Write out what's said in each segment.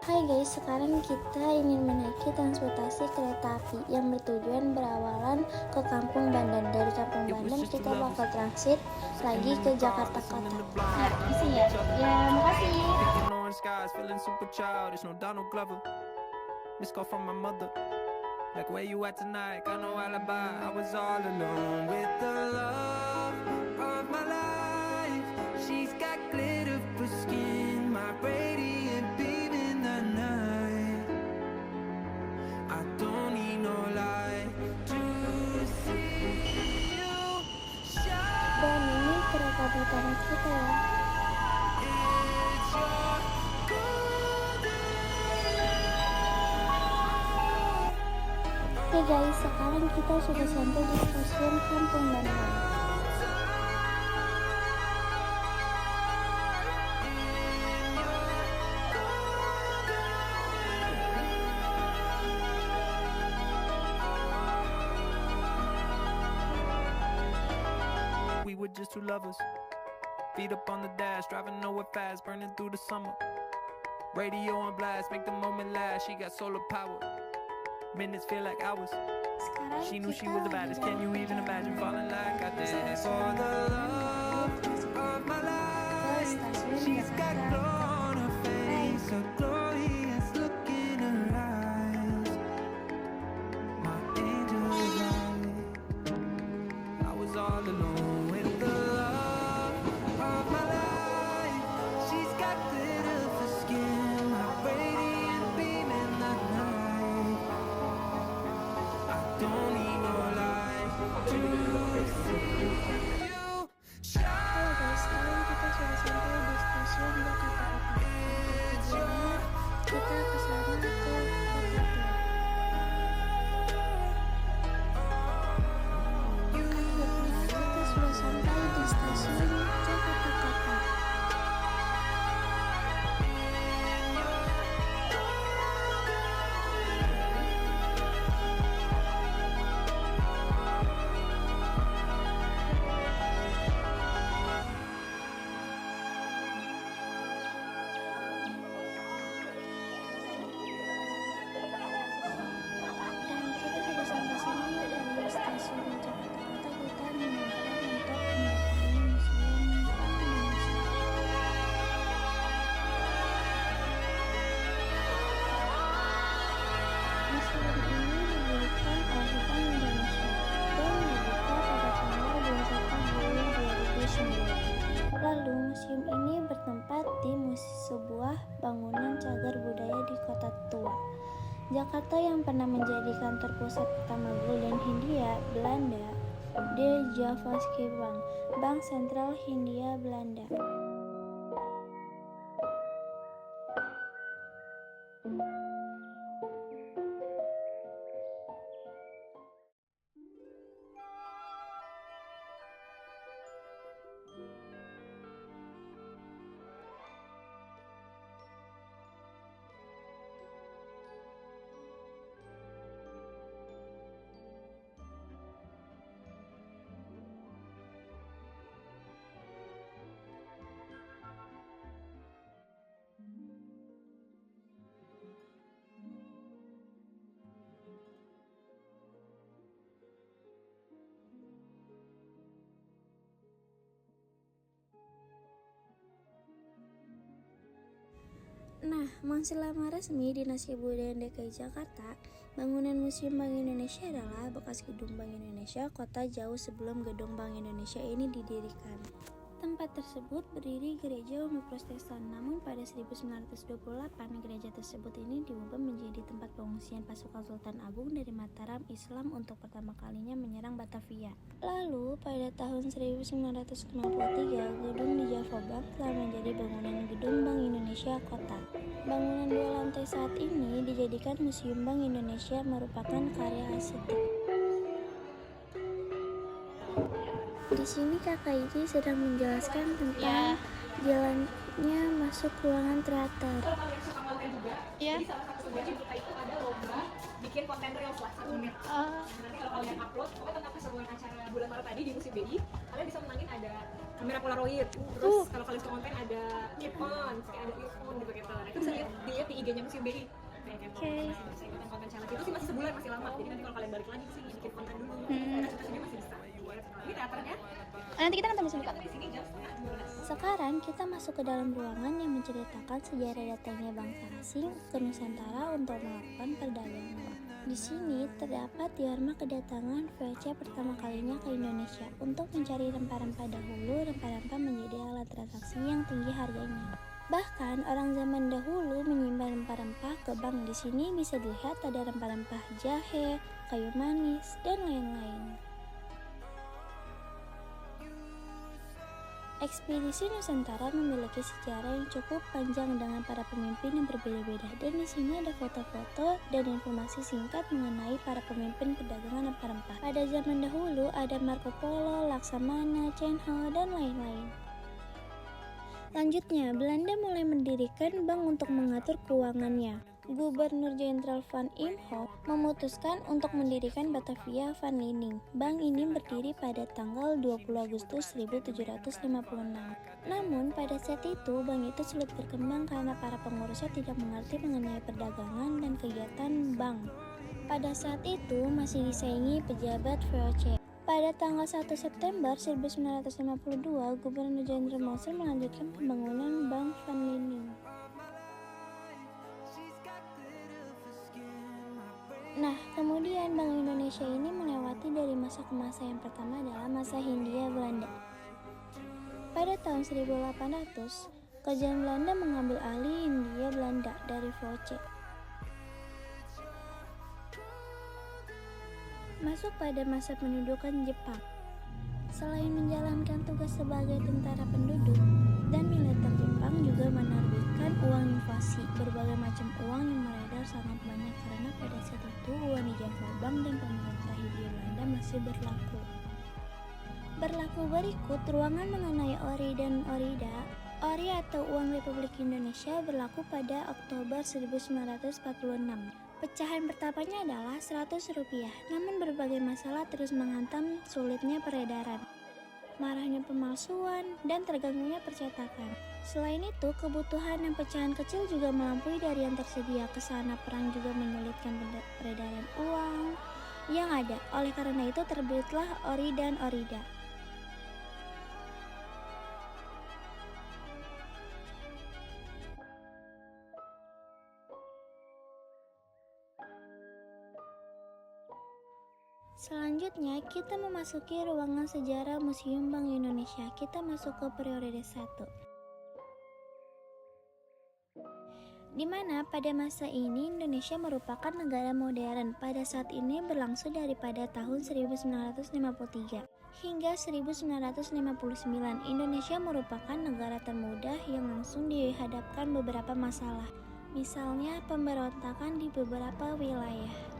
Hai guys, sekarang kita ingin menaiki transportasi kereta api yang bertujuan berawalan ke Kampung Bandan. Dari Kampung Bandan kita bakal transit lagi ke Jakarta Kota. Ya, isi ya. Ya, makasih. Dan ini kereta pertama kita ya. Oke guys, sekarang kita sudah sampai di stasiun Kampung Bandan. We were just two lovers, feet up on the dash, driving nowhere fast, burning through the summer. Radio on blast, make the moment last. She got solar power, minutes feel like hours. Sekarang She knew she kita was the lagi baddest. Can you even imagine falling like I did? sampai For the love of my life, stasiun she's got Jakarta. glow on her face, a glorious look in her eyes. My angel light, I was all alone with the love of my life. She's got glitter for skin, my radiant beam in the night. I don't need no light to see you shine. Halo guys, sekarang kita sudah sampai di stasiun Jakarta Kota. Tujuannya kita ke sana ke Kota Tua. Akhirnya kita sudah sampai di stasiun Jakarta Kota. Dan kita sudah sampai sini. Dari stasiun Jakarta Kota kita menyeberang untuk mendatangi Museum Bank Indonesia. Museum ini didirikan oleh Bank Indonesia dan dibuka pada tanggal 21 Juli 2009. Lalu museum ini bertempat di sebuah bangunan cagar budaya di Kota Tua, Jakarta yang pernah menjadi kantor pusat pertama Golden Hindia Belanda, De Javaanse Bank, Bank Sentral Hindia Belanda. Nah, masih lama resmi Dinas Kebudayaan DKI Jakarta, bangunan Museum Bank Indonesia adalah bekas gedung Bank Indonesia Kota jauh sebelum gedung Bank Indonesia ini didirikan. Tempat tersebut berdiri gereja umat Protestan, namun pada 1928 gereja tersebut ini diubah menjadi tempat pengungsian pasukan Sultan Agung dari Mataram Islam untuk pertama kalinya menyerang Batavia. Lalu pada tahun 1953 gedung di Java Bank telah menjadi bangunan gedung Bank Indonesia Kota. Bangunan 2 lantai saat ini dijadikan Museum Bank Indonesia merupakan karya arsitek. Di sini Kakak Iji sedang menjelaskan tentang jalannya masuk ruangan teater. Ya. bikin konten reels lah 1 menit. Nah, nanti kalau kalian upload pokoknya tentang keseruan acara bulan Maret tadi di musim BI, kalian bisa menangin ada kamera Polaroid, terus kalau kalian suka konten ada keep on, kayak ada earphone gitu gitu. Nah, itu bisa dilihat di IG-nya musim BI. Kayak gitu. Masih bisa ikutan konten challenge itu sih, masih sebulan, masih lama. Jadi nanti kalau kalian balik lagi ke sini bikin konten dulu, kita masih bisa. Ini teaternya. Nanti kita nonton di sini, Kak. Di sini jam 11:30. Sekarang kita masuk ke dalam ruangan yang menceritakan sejarah datangnya bangsa asing ke Nusantara untuk melakukan perdagangan. Di sini terdapat diorama kedatangan VOC pertama kalinya ke Indonesia untuk mencari rempah-rempah dahulu. Rempah-rempah menjadi alat transaksi yang tinggi harganya. Bahkan orang zaman dahulu menyimpan rempah-rempah ke bank. Di sini bisa dilihat ada rempah-rempah jahe, kayu manis, dan lain-lain. Ekspedisi Nusantara memiliki sejarah yang cukup panjang dengan para pemimpin yang berbeda-beda, dan di sini ada foto-foto dan informasi singkat mengenai para pemimpin perdagangan rempah-rempah. Pada zaman dahulu ada Marco Polo, Laksamana, Chen Ho, dan lain-lain. Selanjutnya, Belanda mulai mendirikan bank untuk mengatur keuangannya. Gubernur Jenderal Van Imhoff memutuskan untuk mendirikan Batavia Van Liening. Bank ini berdiri pada tanggal 20 Agustus 1756. Namun pada saat itu bank itu sulit berkembang karena para pengurusnya tidak mengerti mengenai perdagangan dan kegiatan bank. Pada saat itu masih disaingi pejabat VOC. Pada tanggal 1 September 1952, Gubernur Jenderal Moser melanjutkan pembangunan Bank Van Liening. Nah, kemudian Bank Indonesia ini melewati dari masa ke masa. Yang pertama adalah masa Hindia Belanda. Pada tahun 1800, kerajaan Belanda mengambil alih Hindia Belanda dari VOC. Masuk pada masa pendudukan Jepang. Selain menjalankan tugas sebagai tentara penduduk, dan militer Jepang juga menerbitkan uang inflasi. Berbagai macam uang yang beredar sangat banyak karena pada saat itu uang di Java Bank dan pemerintah Hindia Belanda masih berlaku. Berikut ruangan mengenai Ori dan Orida. Ori atau uang Republik Indonesia berlaku pada Oktober 1946. Pecahan pertamanya adalah 100 rupiah, namun berbagai masalah terus menghantam sulitnya peredaran, marahnya pemalsuan, dan terganggunya percetakan. Selain itu, kebutuhan yang pecahan kecil juga melampaui dari yang tersedia. Kesana perang juga menyulitkan peredaran uang yang ada. Oleh karena itu terbitlah Ori dan Orida. Selanjutnya, kita memasuki ruangan sejarah Museum Bank Indonesia. Kita masuk ke periode 1. Di mana pada masa ini Indonesia merupakan negara modern. Pada saat ini berlangsung daripada tahun 1953 hingga 1959. Indonesia merupakan negara termuda yang langsung dihadapkan beberapa masalah. Misalnya pemberontakan di beberapa wilayah.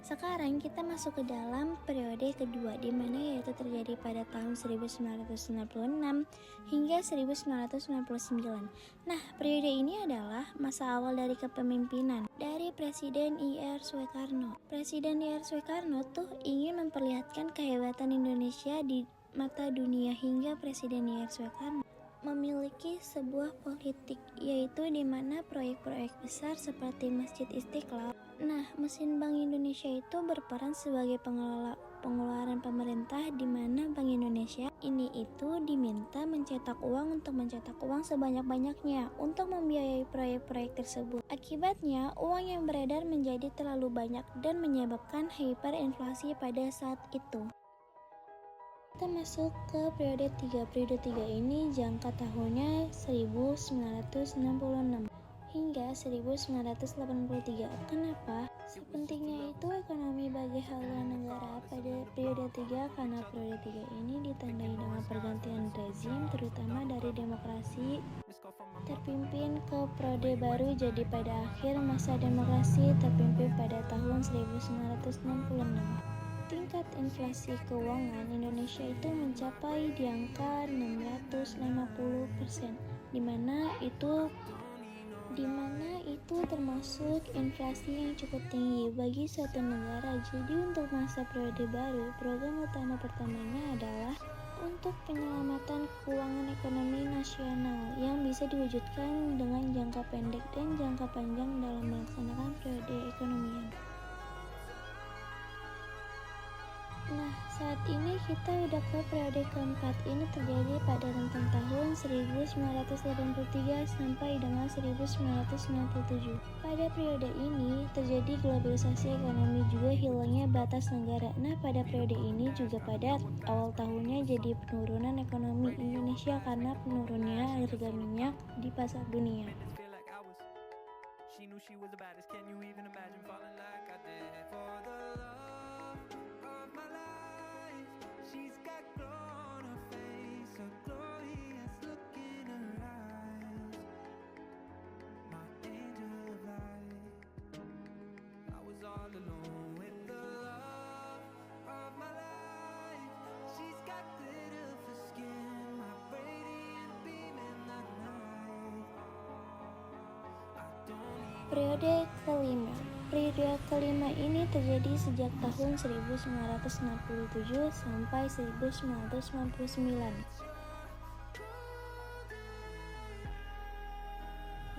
Sekarang kita masuk ke dalam periode kedua, di mana yaitu terjadi pada tahun 1996 hingga 1999. Nah, periode ini adalah masa awal dari kepemimpinan dari Presiden I.R. Soekarno. Presiden I.R. Soekarno tuh ingin memperlihatkan kehebatan Indonesia di mata dunia, hingga Presiden I.R. Soekarno memiliki sebuah politik, yaitu di mana proyek-proyek besar seperti Masjid Istiqlal. Nah, mesin Bank Indonesia itu berperan sebagai pengelola pengeluaran pemerintah, di mana Bank Indonesia ini itu diminta mencetak uang untuk mencetak uang sebanyak-banyaknya untuk membiayai proyek-proyek tersebut. Akibatnya, uang yang beredar menjadi terlalu banyak dan menyebabkan hiperinflasi pada saat itu. Kita masuk ke periode 3. Periode 3 ini jangka tahunnya 1966 hingga 1983. Kenapa? Sepentingnya itu ekonomi bagi haluan negara pada periode 3, karena periode 3 ini ditandai dengan pergantian rezim, terutama dari demokrasi terpimpin ke periode baru. Jadi pada akhir masa demokrasi terpimpin pada tahun 1966. Tingkat inflasi keuangan Indonesia itu mencapai di angka 650%. di mana itu termasuk inflasi yang cukup tinggi bagi suatu negara. Jadi untuk masa periode baru, program utama pertamanya adalah untuk penyelamatan keuangan ekonomi nasional yang bisa diwujudkan dengan jangka pendek dan jangka panjang dalam melaksanakan periode ekonomian. Nah, saat ini kita udah ke periode keempat. Ini terjadi pada rentang tahun 1983 sampai dengan 1997. Pada periode ini terjadi globalisasi ekonomi, juga hilangnya batas negara. Nah, pada periode ini juga pada awal tahunnya jadi penurunan ekonomi Indonesia karena penurunnya harga minyak di pasar dunia. Feel like I was. She knew she was the baddest. Can you even imagine falling like I did for the love of my life? She's got glow on her face, a glorious look in her eyes. My angel of light. I was all alone with the love of my life. She's got glitter for skin, my radiant beam in the night. I don't need Periode kelima. Periode kelima ini terjadi sejak tahun 1967 sampai 1999.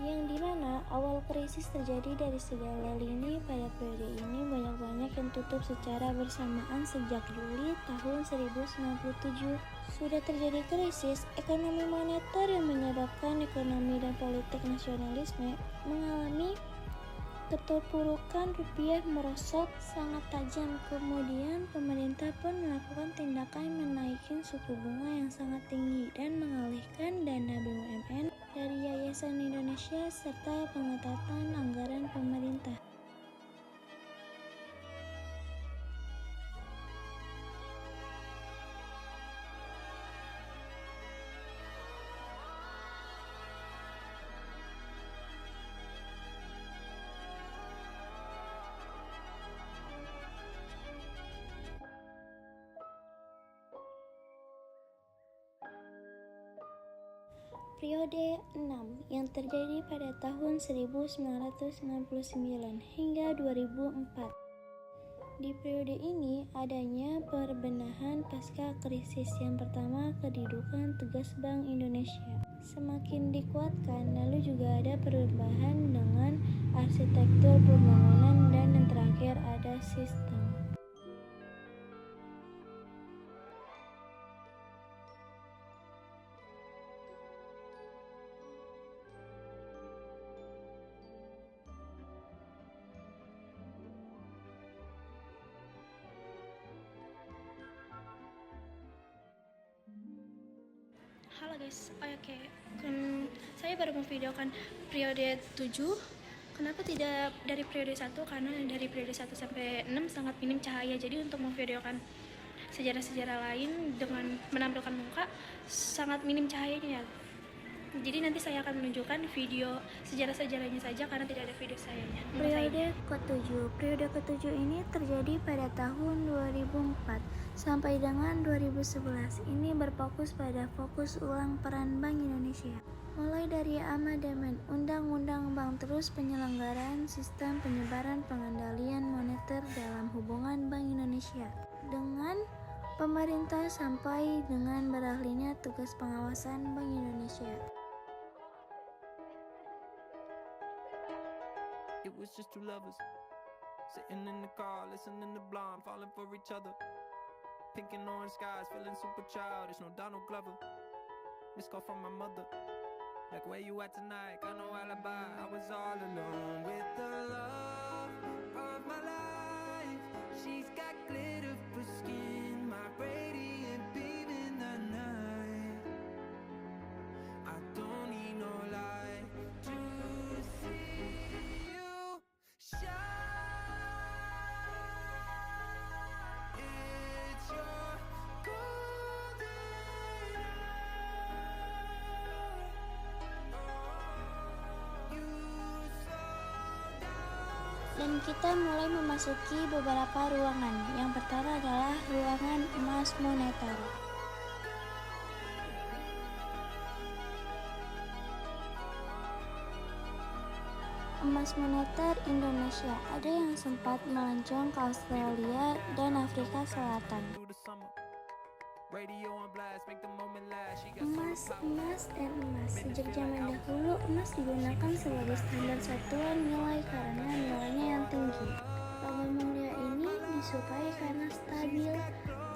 Yang dimana awal krisis terjadi dari segala lini. Pada periode ini banyak yang tutup secara bersamaan sejak Juli tahun 1997. Sudah terjadi krisis ekonomi moneter yang menyebabkan ekonomi dan politik nasionalisme mengalami keterpurukan, rupiah merosot sangat tajam. Kemudian pemerintah pun melakukan tindakan menaikkan suku bunga yang sangat tinggi dan mengalihkan dana BUMN dari Yayasan Indonesia serta pengetatan anggaran pemerintah. Periode 6 yang terjadi pada tahun 1999 hingga 2004. Di periode ini adanya perbenahan pasca krisis. Yang pertama, kedudukan tugas Bank Indonesia semakin dikuatkan, lalu juga ada perubahan dengan arsitektur pembangunan, dan yang terakhir ada sistem. Halo guys, oke. Saya baru memvideokan periode 7. Kenapa tidak dari periode 1? Karena dari periode 1 sampai 6 sangat minim cahaya. Jadi untuk memvideokan sejarah-sejarah lain dengan menampilkan muka sangat minim cahayanya. Jadi nanti saya akan menunjukkan video sejarah-sejarahnya saja karena tidak ada video sayanya. Periode ke-7 ini terjadi pada tahun 2004 sampai dengan 2011. Ini berfokus pada fokus ulang peran Bank Indonesia. Mulai dari amandemen Undang-Undang Bank, terus penyelenggaraan sistem penyebaran pengendalian moneter dalam hubungan Bank Indonesia dengan pemerintah sampai dengan beralihnya tugas pengawasan Bank Indonesia. It was just two lovers sitting in the car, listening to Blonde, falling for each other. Pink and orange skies, feeling super childish. No Donald Glover. Missed call from my mother. Like, where you at tonight? Got no alibi. I was all alone with the love of my life. She's got glitter for skin, my radiant beam in the night. I don't need no light to see you shine. It's your golden hour. You slow down. Dan kita mulai memasuki beberapa ruangan. Yang pertama adalah ruangan emas moneter. transmoneter Indonesia. Ada yang sempat melancong ke Australia dan Afrika Selatan. through the summer. Radio on blast, make the moment last. She got Emas, emas, dan emas. Sejak zaman dahulu, emas digunakan sebagai standar satuan nilai karena nilainya yang tinggi. Logam mulia ini disukai karena stabil,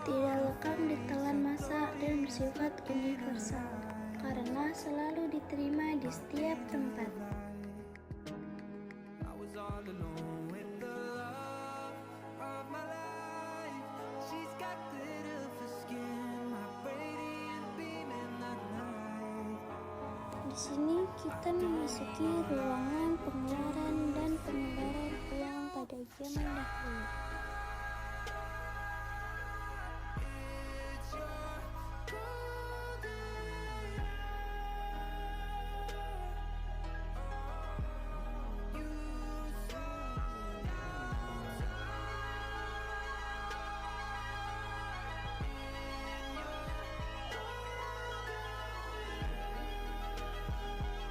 tidak lekang ditelan massa, dan bersifat universal karena selalu diterima di setiap tempat. I was all alone with the love of my life. She's got glitter for skin, my radiant beam in the night. Di sini kita memasuki ruangan pengeluaran dan penyebaran uang pada zaman dahulu. It's your golden hour. You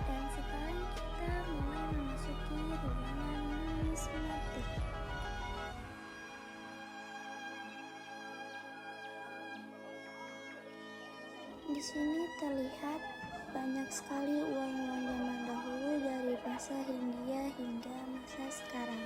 Dan sekarang kita mulai memasuki ruangan numismatik. Di sini terlihat banyak sekali uang-uang zaman dahulu dari masa Hindia hingga masa sekarang.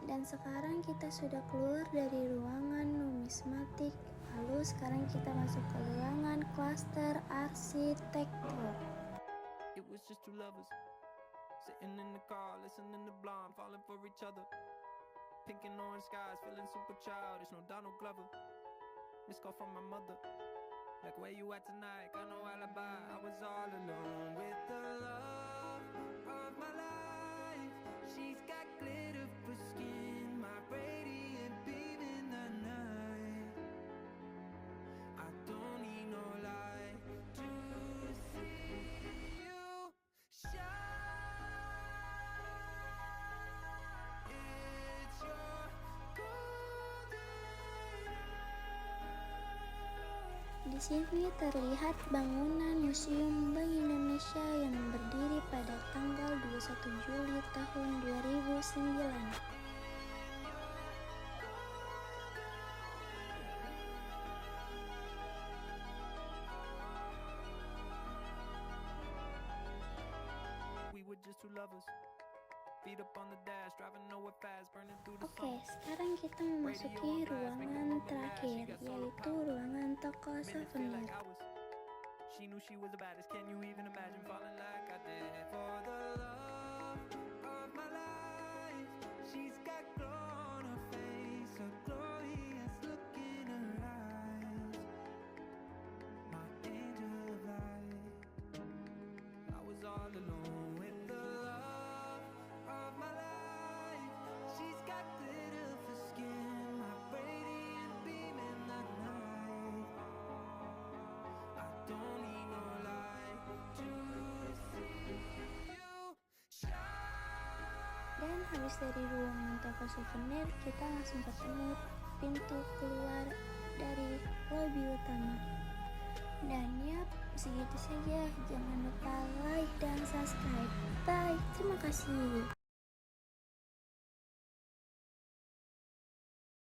Dan sekarang kita sudah keluar dari ruangan numismatik. Lalu sekarang kita masuk ke ruangan klaster arsitektur. It was just two lovers sitting in the car, listening to Blonde, falling for each other. Pink and orange skies, feeling super childish. No Donald Glover. Missed call from my mother. Like, where you at tonight? Got no alibi. I was all alone with the love of my life. She's got glitter for skin, my radiant beam in the night. I don't need no light to see you shine. It's your golden hour. Di sini terlihat bangunan Museum Bank Indonesia yang berdiri pada tanggal 21 Juli tahun 2009. We were just two lovers feet up on the dash, driving nowhere fast, burning through the Oke, sekarang kita memasuki ruangan terakhir, yaitu ruangan toko souvenir. She knew she was the baddest. Can you even imagine falling like I did? For the love of my life, she's got glow on her face, a glorious look in her eyes. My angel of light. I was all alone with the love of my life. She's got glitter for skin, my radiant beam in the night. I don't need no light to see you shine. Dan habis dari ruangan toko souvenir, kita langsung ketemu pintu keluar dari lobi utama. Dan yap, segitu saja. Jangan lupa like dan subscribe. Bye, terima kasih.